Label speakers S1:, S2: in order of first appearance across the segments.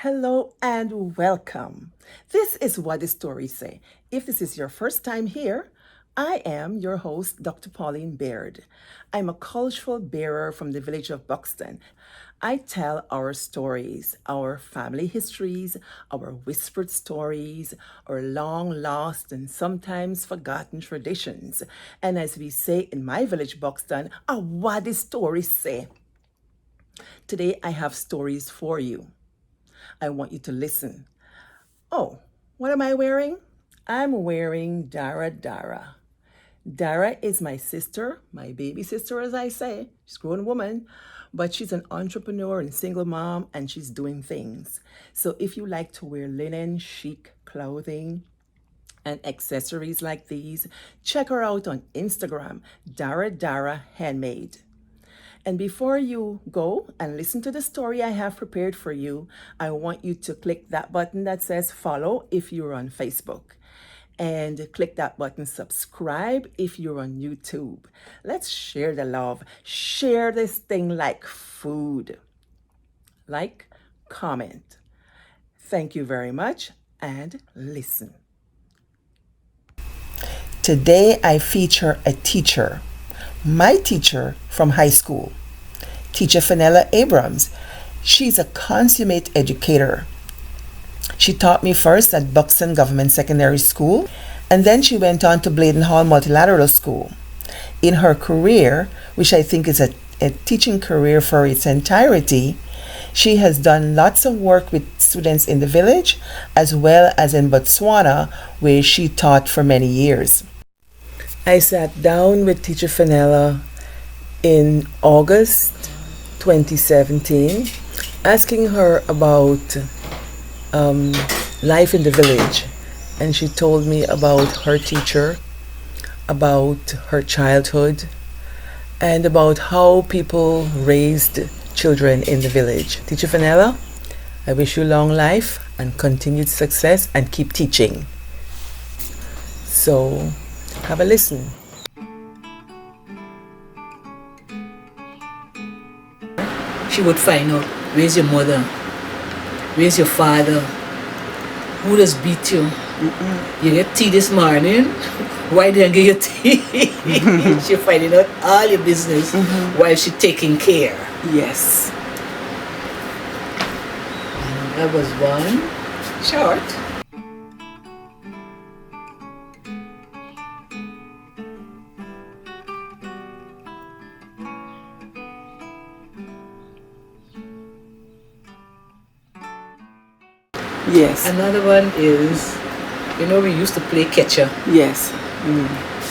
S1: Hello and welcome. This is What the Stories Say. If this is your first time here, I am your host, Dr. Pauline Baird. I'm a cultural bearer from the village of Buxton. I tell our stories, our family histories, our whispered stories, our long lost and sometimes forgotten traditions. And as we say in my village, Buxton, what the stories say. Today I have stories for you. I want you to listen. Oh, what am I wearing? I'm wearing Dara Dara. Dara is my sister, my baby sister, as I say. She's a grown woman, but she's an entrepreneur and single mom, and she's doing things. So if you like to wear linen, chic clothing, and accessories like these, check her out on Instagram, Dara Dara Handmade. And before you go and listen to the story I have prepared for you, I want you to click that button that says follow if you're on Facebook. And click that button subscribe if you're on YouTube. Let's share the love. Share this thing like food. Like, comment. Thank you very much and listen. Today I feature a teacher. My teacher from high school, teacher Phenella Abrams. She's a consummate educator. She taught me first at Buxton Government Secondary School, and then she went on to Bladen Hall Multilateral School. In her career, which I think is a teaching career for its entirety, she has done lots of work with students in the village, as well as in Botswana, where she taught for many years. I sat down with teacher Phenella in August 2017, asking her about life in the village. And she told me about her teacher, about her childhood, and about how people raised children in the village. Teacher Phenella, I wish you long life and continued success and keep teaching. So, have a listen.
S2: She would find out, where's your mother? Where's your father? Who does beat you? You get tea this morning? Why didn't you get tea? She's finding out all your business while she's taking care.
S1: Yes.
S2: And that was one. Short.
S1: Yes.
S2: Another one is, we used to play catcher.
S1: Yes.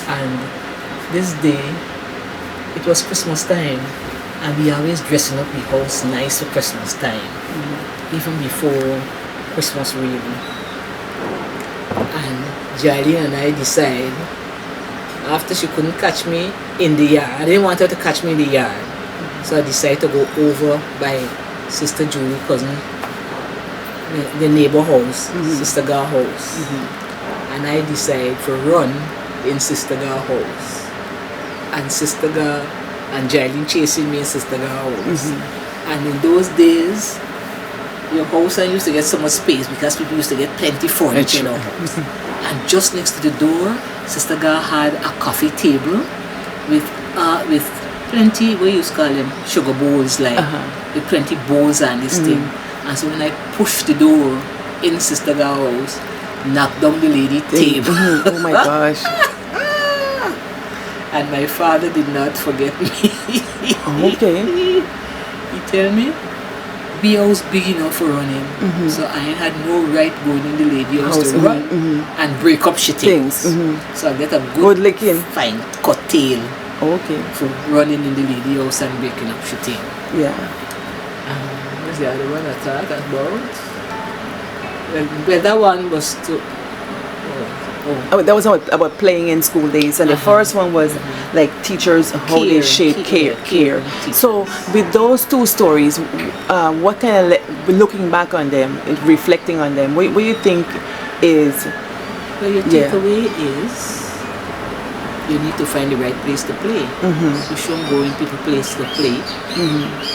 S2: And this day, it was Christmas time, and we always dressing up the house nice for Christmas time, even before Christmas really. And Jiley and I decide, after she couldn't catch me in the yard, I didn't want her to catch me in the yard, so I decided to go over by Sister Julie, cousin, the neighbor house, Sister Gar house. And I decided to run in Sister Gar house. And Sister Gar and Jiley chasing me in Sister Gar house. And in those days, your house used to get so much space because people used to get plenty furniture, And just next to the door, Sister Gar had a coffee table with plenty, what you used to call them, sugar bowls, with plenty bowls and this thing. And so when I pushed the door in Sister Gar's house, knocked down the lady table.
S1: Oh my gosh.
S2: And my father did not forget me.
S1: Okay.
S2: He tell me, we house big enough for running. So I had no right going in the lady house to run and break up shit things. So I get a good
S1: licking.
S2: Fine cut tail.
S1: Okay.
S2: For running in the lady house and breaking up shit thing.
S1: Yeah.
S2: What's the other one I thought about? Well, that one was to...
S1: That was about playing in school days, and the first one was like teachers, how they shape care. So with those two stories, what kind of, looking back on them, reflecting on them, what do you think is...
S2: Well, your takeaway is you need to find the right place to play. You shouldn't go in people's place to play.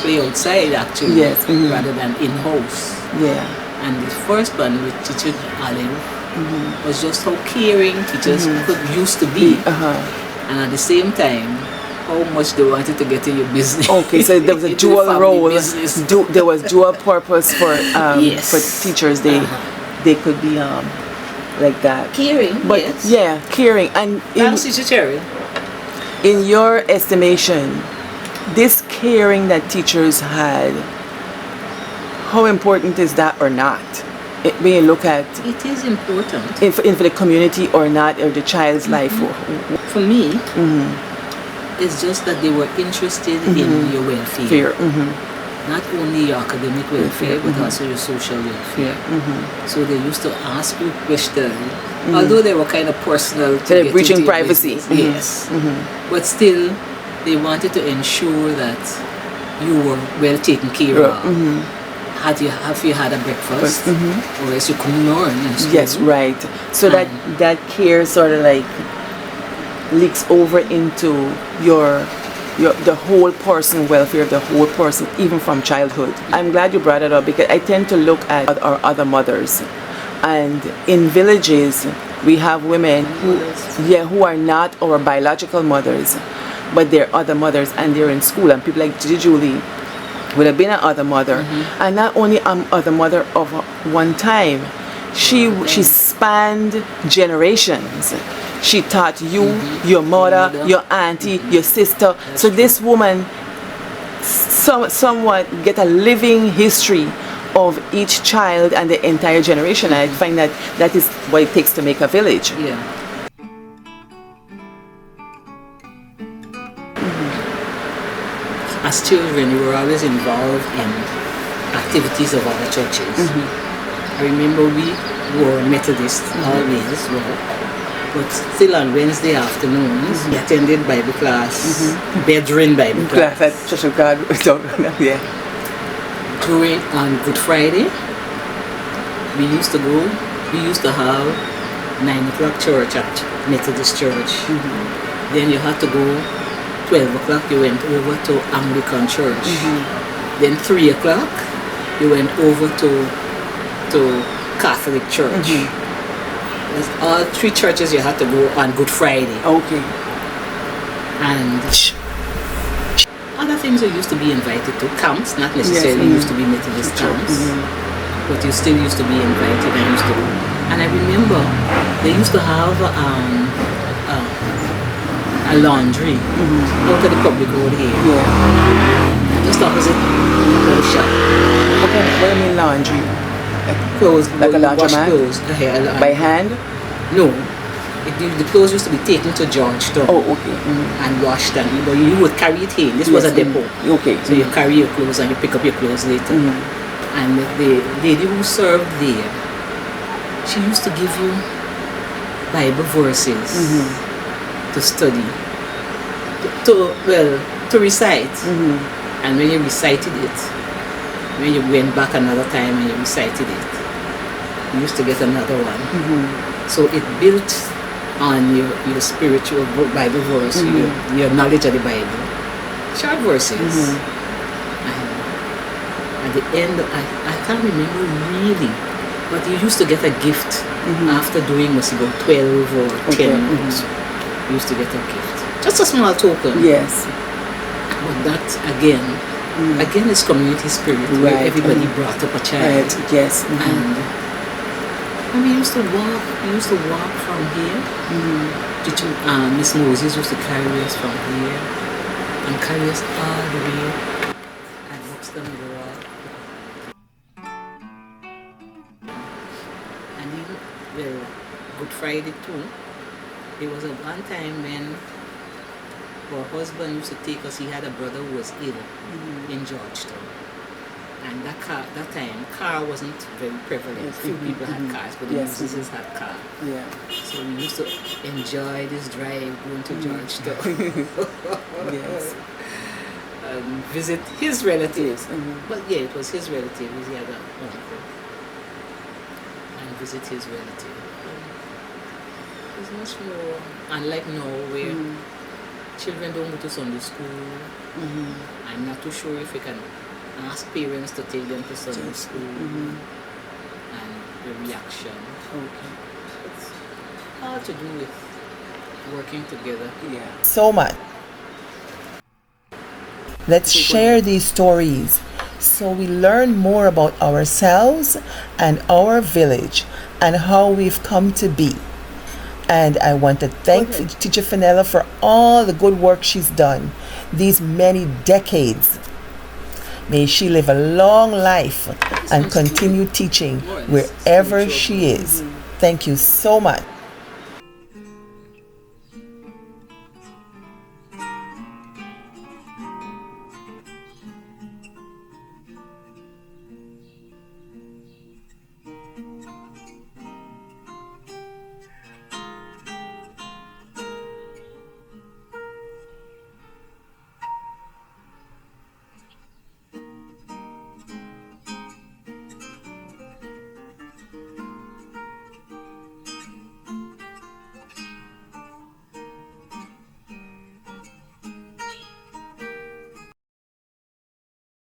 S2: Play outside actually, rather than in-house.
S1: Yeah.
S2: And the first one with Teacher Olive was just how caring teachers could used to be. And at the same time, how much they wanted to get in your business.
S1: Okay, so there was a
S2: Into the
S1: dual
S2: family
S1: role.
S2: business.
S1: There was dual purpose for
S2: Yes.
S1: for teachers. They could be like that.
S2: Caring,
S1: But
S2: yes.
S1: yeah, caring. And
S2: Thanks, Teacher Cherry.
S1: in your estimation, this caring that teachers had, how important is that or not? When you look at
S2: It is important.
S1: in for the community or not, or the child's life.
S2: For me, it's just that they were interested in your welfare.
S1: Fear.
S2: Not only your academic welfare, but also your social welfare. So they used to ask you questions, although they were kind of personal.
S1: So they're
S2: get
S1: breaching
S2: into your
S1: privacy.
S2: business. Yes. But still, they wanted to ensure that you were well taken care of. Have you had a breakfast? Or else you couldn't learn in school.
S1: Yes, right. So that care sort of like leaks over into the whole person welfare of the whole person, even from childhood. I'm glad you brought it up because I tend to look at our other mothers, and in villages we have women who are not our biological mothers, but they're other mothers, and they're in school, and people like Gigi Julie would have been an other mother, and not only an other mother of one time, she spanned generations. She taught you, your mother, your auntie, your sister. So this woman somewhat get a living history of each child and the entire generation. And I find that is what it takes to make a village.
S2: Yeah. As children, we were always involved in activities of other churches. I remember we were Methodists always, but still on Wednesday afternoons, we attended Bible class, bedroom Bible class.
S1: At Church of God. Yeah.
S2: On Good Friday, we used to have 9 o'clock church at Methodist Church. Then you had to go 12 o'clock, you went over to Anglican Church. Then 3 o'clock, you went over to Catholic Church. There's all 3 churches you had to go on Good Friday.
S1: Okay.
S2: And other things you used to be invited to, camps, not necessarily used to be Methodist camps, but you still used to be invited and used to go. And I remember they used to have a laundry out of the public road here. Just opposite the shop.
S1: Okay, what do you mean laundry?
S2: Clothes,
S1: Like a
S2: wash
S1: laundromat?
S2: clothes.
S1: By hand?
S2: No. The clothes used to be taken to Georgetown
S1: Oh, okay.
S2: and washed, and you would carry it in. This was a depot.
S1: Okay.
S2: So you carry your clothes and you pick up your clothes later. And the lady who served there, she used to give you Bible verses to study, to recite. And when you recited it, when you went back another time and you recited it, you used to get another one. So it built on your spiritual Bible verse, your knowledge of the Bible. Short verses. And at the end, I can't remember really, but you used to get a gift after doing about 12 or 10 months. You used to get a gift. Just a small token.
S1: Yes.
S2: But that again is community spirit, where everybody brought up a child.
S1: Right. Yes.
S2: And we used to walk from here. Miss Moses used to carry us from here and carry us all the way at Buxton Road. And even, Good Friday too, there was one time when our husband used to take us. He had a brother who was ill in Georgetown. And that time, car wasn't very prevalent.
S1: Yes.
S2: Few people had cars, but the Moses had car.
S1: Yeah.
S2: So we used to enjoy this drive going to Georgetown.
S1: Yes.
S2: And visit his relatives. But yeah, it was his relative. He had an uncle. And visit his relative. It's much more, unlike now where children don't go to Sunday school. I'm not too sure if we can ask parents to take them to Sunday school. the reaction.
S1: Okay.
S2: It's all to do with working together.
S1: Yeah. So much. Let's share these stories so we learn more about ourselves and our village and how we've come to be. And I want to thank Teacher Phenella for all the good work she's done these many decades. May she live a long life and continue teaching wherever she is. Thank you so much.